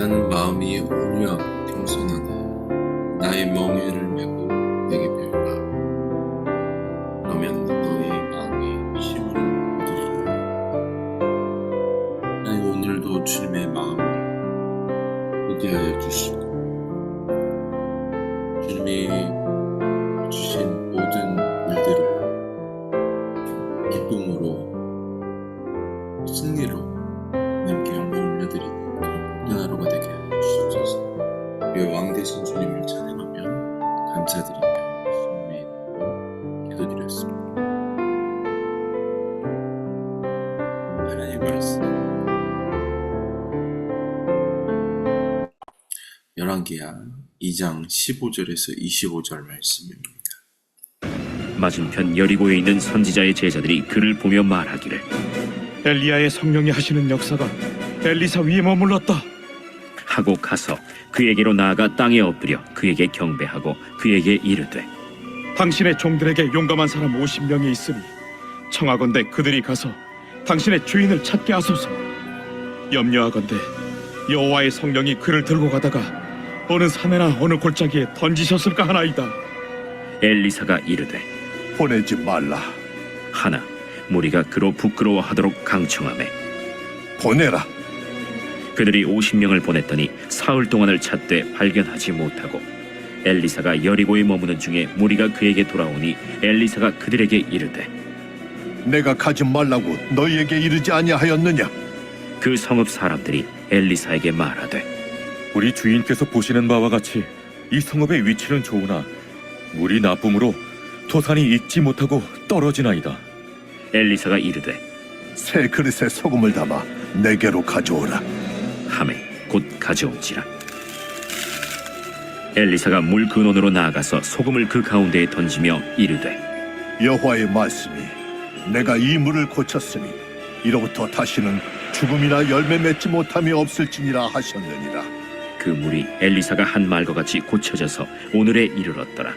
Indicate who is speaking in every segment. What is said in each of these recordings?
Speaker 1: 나는 마음이 온유하고 겸손하네. 나의 멍에를 메고 내게 배우라. 그러면 너의 마음이 힘을 얻으리라. 나의 오늘도 주님의 마음을 의지하여 주시고 주님이 주신 모든 일들을 기쁨으로 승리로 하나님께 영광을 올려드리는 그런 복된 하루가 되게 해주시옵소서. 우리의 왕 되신 주님을 찬양하며 감사드리며 주님의 이름으로 기도드렸습니다. 하나님의 말씀 열왕기하 2장 15절에서 25절 말씀입니다.
Speaker 2: 맞은편 여리고에 있는 선지자의 제자들이 그를 보며 말하기를
Speaker 3: 엘리야의 성령이 하시는 역사가 엘리사 위에 머물렀다
Speaker 2: 하고 가서 그에게로 나아가 땅에 엎드려 그에게 경배하고 그에게 이르되
Speaker 3: 당신의 종들에게 용감한 사람 50명이 있으니 청하건대 그들이 가서 당신의 주인을 찾게 하소서. 염려하건대 여호와의 성령이 그를 들고 가다가 어느 산에나 어느 골짜기에 던지셨을까 하나이다.
Speaker 2: 엘리사가 이르되
Speaker 4: 보내지 말라.
Speaker 2: 하나 무리가 그로 부끄러워하도록 강청하매
Speaker 4: 보내라.
Speaker 2: 그들이 50명을 보냈더니 사흘 동안을 찾되 발견하지 못하고 엘리사가 여리고에 머무는 중에 무리가 그에게 돌아오니 엘리사가 그들에게 이르되
Speaker 4: 내가 가지 말라고 너희에게 이르지 아니하였느냐?
Speaker 2: 그 성읍 사람들이 엘리사에게 말하되
Speaker 5: 우리 주인께서 보시는 바와 같이 이 성읍의 위치는 좋으나 물이 나쁨으로 토산이 익지 못하고 떨어지나이다.
Speaker 2: 엘리사가 이르되
Speaker 4: 새 그릇에 소금을 담아 내게로 가져오라.
Speaker 2: 하매 곧 가져온지라. 엘리사가 물 근원으로 나아가서 소금을 그 가운데에 던지며 이르되
Speaker 4: 여호와의 말씀이 내가 이 물을 고쳤으니 이로부터 다시는 죽음이나 열매 맺지 못함이 없을지니라 하셨느니라.
Speaker 2: 그 물이 엘리사가 한 말과 같이 고쳐져서 오늘에 이르렀더라.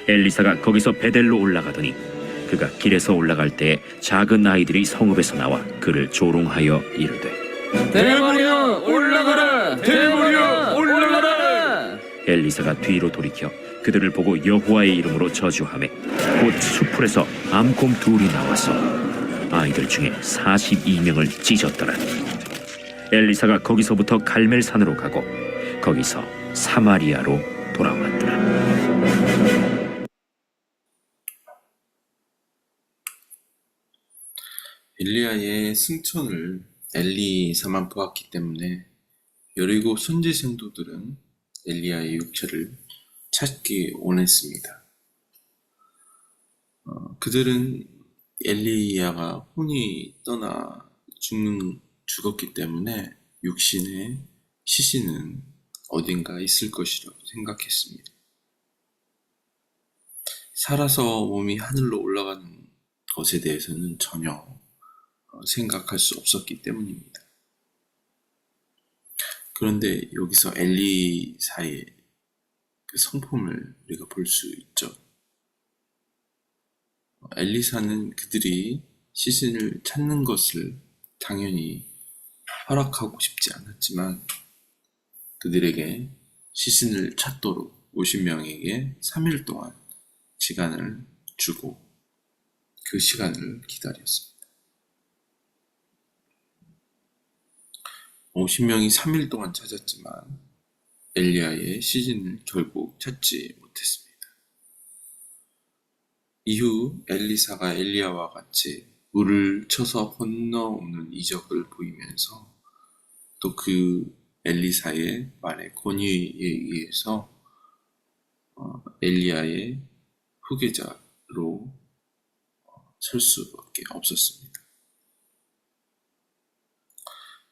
Speaker 2: 엘리사가 거기서 베델로 올라가더니 그가 길에서 올라갈 때에 작은 아이들이 성읍에서 나와 그를 조롱하여 이르되
Speaker 6: 대머리여 올라가라! 대머리여 올라가라!
Speaker 2: 엘리사가 뒤로 돌이켜 그들을 보고 여호와의 이름으로 저주하매 곧 수풀에서 암곰 둘이 나와서 아이들 중에 42명을 찢었더라. 엘리사가 거기서부터 갈멜산으로 가고 거기서 사마리아로 돌아왔더라.
Speaker 1: 엘리야의 승천을 엘리사만 보았기 때문에 여리고 선지 성도들은 엘리야의 육체를 찾기 원했습니다. 그들은 엘리야가 혼이 떠나 죽었기 때문에 육신의 시신은 어딘가 있을 것이라고 생각했습니다. 살아서 몸이 하늘로 올라가는 것에 대해서는 전혀 생각할 수 없었기 때문입니다. 그런데 여기서 엘리사의 그 성품을 우리가 볼 수 있죠. 엘리사는 그들이 시신을 찾는 것을 당연히 허락하고 싶지 않았지만 그들에게 시신을 찾도록 50명에게 3일 동안 시간을 주고 그 시간을 기다렸습니다. 50명이 3일 동안 찾았지만 엘리야의 시신을 결국 찾지 못했습니다. 이후 엘리사가 엘리야와 같이 물을 쳐서 건너오는 이적을 보이면서 또 그 엘리사의 말의 권위에 의해서 엘리야의 후계자로 설 수밖에 없었습니다.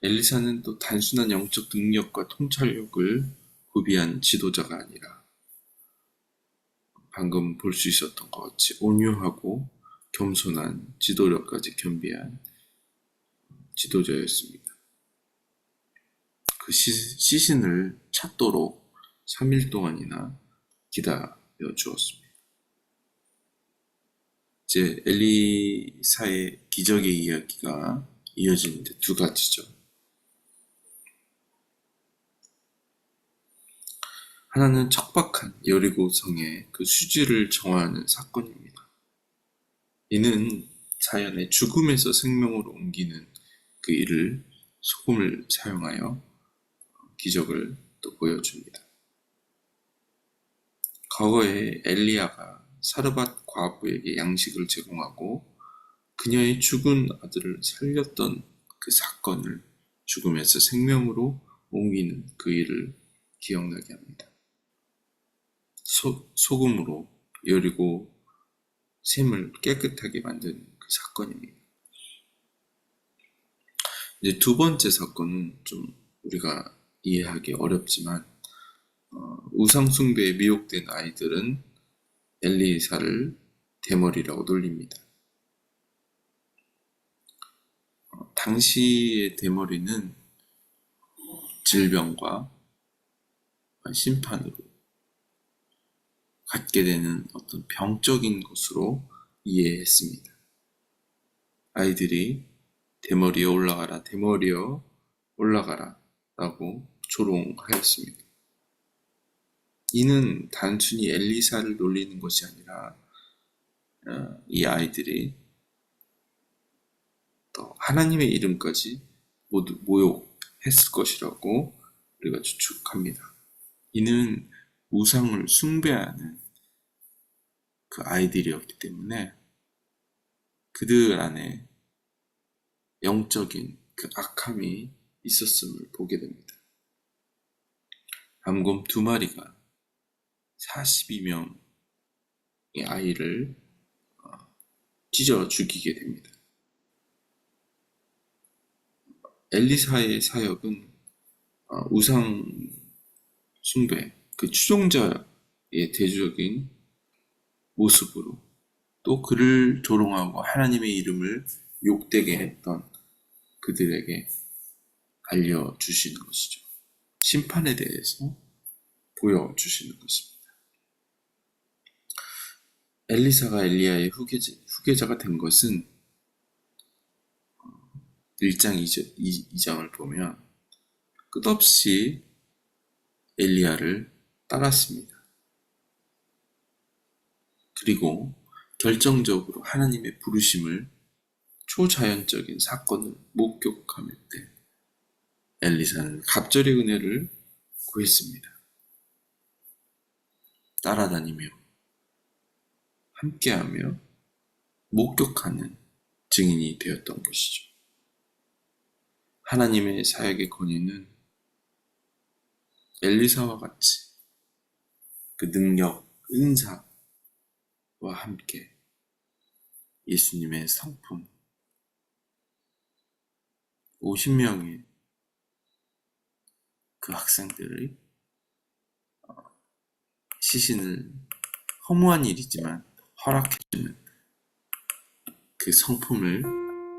Speaker 1: 엘리사는 또 단순한 영적 능력과 통찰력을 구비한 지도자가 아니라 방금 볼 수 있었던 것 같이 온유하고 겸손한 지도력까지 겸비한 지도자였습니다. 그 시신을 찾도록 3일 동안이나 기다려 주었습니다. 이제 엘리사의 기적의 이야기가 이어지는데 두 가지죠. 하나는 척박한 여리고성의 그 수지를 정화하는 사건입니다. 이는 자연의 죽음에서 생명으로 옮기는 그 일을 소금을 사용하여 기적을 또 보여줍니다. 과거에 엘리야가 사르밧 과부에게 양식을 제공하고 그녀의 죽은 아들을 살렸던 그 사건을 죽음에서 생명으로 옮기는 그 일을 기억나게 합니다. 소금으로 여리고 샘을 깨끗하게 만든 그 사건입니다. 이제 두 번째 사건은 좀 우리가 이해하기 어렵지만 우상 숭배에 미혹된 아이들은 엘리사를 대머리라고 놀립니다. 당시의 대머리는 질병과 심판으로 갖게 되는 어떤 병적인 것으로 이해했습니다. 아이들이 대머리에 올라가라, 대머리여 올라가라 라고 조롱하였습니다. 이는 단순히 엘리사를 놀리는 것이 아니라 이 아이들이 또 하나님의 이름까지 모두 모욕했을 것이라고 우리가 추측합니다. 이는 우상을 숭배하는 그 아이들이었기 때문에 그들 안에 영적인 그 악함이 있었음을 보게 됩니다. 암곰 2마리가 42명의 아이를 찢어 죽이게 됩니다. 엘리사의 사역은 우상 숭배, 그 추종자의 대조적인 모습으로 또 그를 조롱하고 하나님의 이름을 욕되게 했던 그들에게 알려주시는 것이죠. 심판에 대해서 보여주시는 것입니다. 엘리사가 엘리야의 후계자가 된 것은 1장 2장을 보면 끝없이 엘리야를 따랐습니다. 그리고 결정적으로 하나님의 부르심을 초자연적인 사건을 목격할 때 엘리사는 갑절의 은혜를 구했습니다. 따라다니며 함께하며 목격하는 증인이 되었던 것이죠. 하나님의 사역의 권위는 엘리사와 같이 그 능력, 은사와 함께 예수님의 성품 50명의 그 학생들의 시신을 허무한 일이지만 허락해주는 그 성품을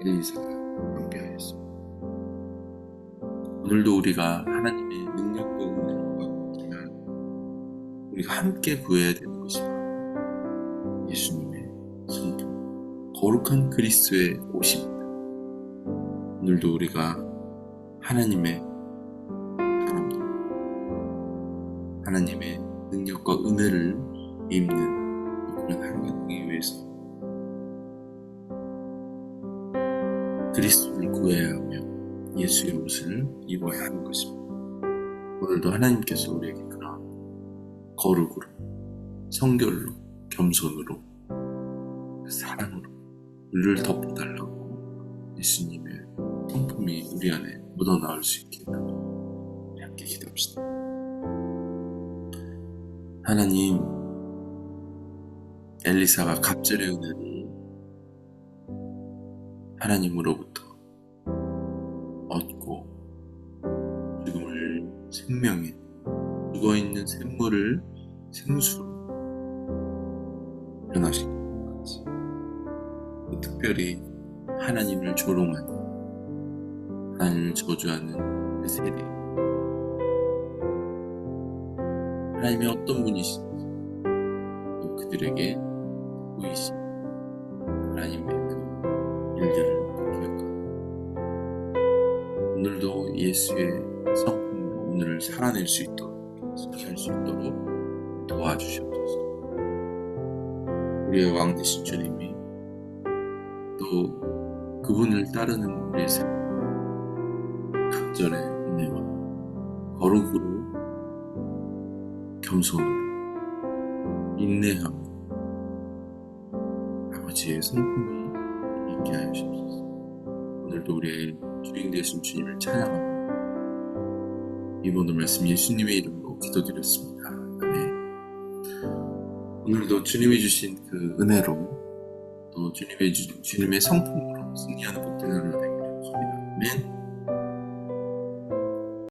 Speaker 1: 엘리사가 경배하였습니다. 오늘도 우리가 하나님의 능력과 은혜를 받고 있지만 우리가 함께 구해야 되는 것이 바로 예수님의 성품, 거룩한 그리스도의 옷입니다. 오늘도 우리가 하나님의 사랑과 하나님의 능력과 은혜를 입는 그런 하루가 되기 위해서 그리스도를 구해야 하며 예수의 옷을 입어야 하는 것입니다. 오늘도 하나님께서 우리에게 그런 거룩으로, 성결로, 겸손으로, 사랑으로 우리를 덮어달라고 예수님의 성품이 우리 안에 묻어나올 수 있기를 함께 기도합시다. 하나님, 엘리사가 갑절의 은혜를 하나님으로부터 얻고 죽음을 생명에, 죽어있는 샘물을 생수로 변화시킨 것 같이 특별히 하나님을 조롱하는, 하나님을 저주하는 그 세대, 하나님이 어떤 분이신지 또 그들에게 보이신 하나님의 그 일들을 기억하고 오늘도 예수의 성품으로 오늘을 살아낼 수 있도록 그렇게 할 수 있도록 도와주시옵소서. 우리의 왕 되신 주님이 또 그분을 따르는 우리의 삶, 간절의 은혜와 거룩으로, 겸손으로, 인내함으로 아버지의 성품이 있게 하여 주옵소서. 오늘도 우리의 주인 되신 주님을 찬양하며 이 모든 말씀 예수님의 이름으로 기도드렸습니다. 아멘. 오늘도 주님이 주신 그 은혜로 또 주님의 성품으로 승리하는 복된 하루가 되기를 합니다. 아멘.